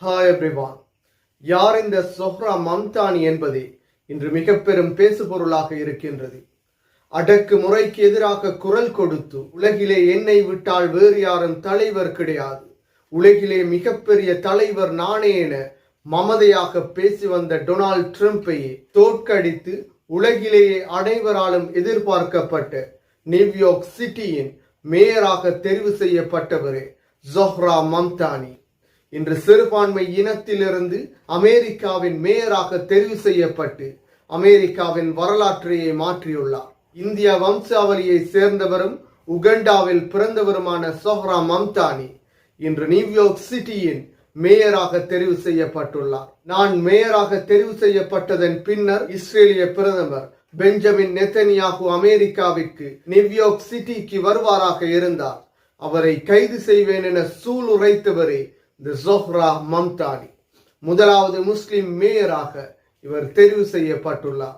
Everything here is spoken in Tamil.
Hi everyone. யார் இந்த ஜொஹ்ரா மம்தானி என்பதே இன்று மிக பெரும் பேசுபொருளாக இருக்கின்றது. அடக்கு முறைக்கு எதிராக குரல் கொடுத்து உலகிலே என்னை விட்டால் வேறு யாரும் தலைவர் கிடையாது, உலகிலே மிகப்பெரிய தலைவர் நானே என மமதையாக பேசி வந்த டொனால்ட் ட்ரம்பையே தோற்கடித்து உலகிலேயே அனைவராலும் எதிர்பார்க்கப்பட்ட நியூயார்க் சிட்டியின் மேயராக தெரிவு செய்யப்பட்டவரே ஜொஹ்ரா மம்தானி இன்று சிறுபான்மை இனத்திலிருந்து அமெரிக்காவின் மேயராக தெரிவு செய்யப்பட்டு அமெரிக்காவின் வரலாற்றையே மாற்றியுள்ளார். இந்திய வம்சாவளியை சேர்ந்தவரும் உகண்டாவில் பிறந்தவருமான ஜொஹ்ரா மம்தானி இன்று நியூயார்க் சிட்டியின் மேயராக தெரிவு செய்யப்பட்டுள்ளார். நான் மேயராக தெரிவு செய்யப்பட்டதன் பின்னர் இஸ்ரேலிய பிரதமர் பெஞ்சமின் நெத்தன்யாகு அமெரிக்காவிற்கு நியூயார்க் சிட்டிக்கு வருவாராக இருந்தார். அவரை கைது செய்வேன் என சூளுரைத்தவரே இந்த ஜொஹ்ரா மம்தானி. முதலாவது முஸ்லிம் மேயராக இவர் தெரிவு செய்யப்பட்டுள்ளார்.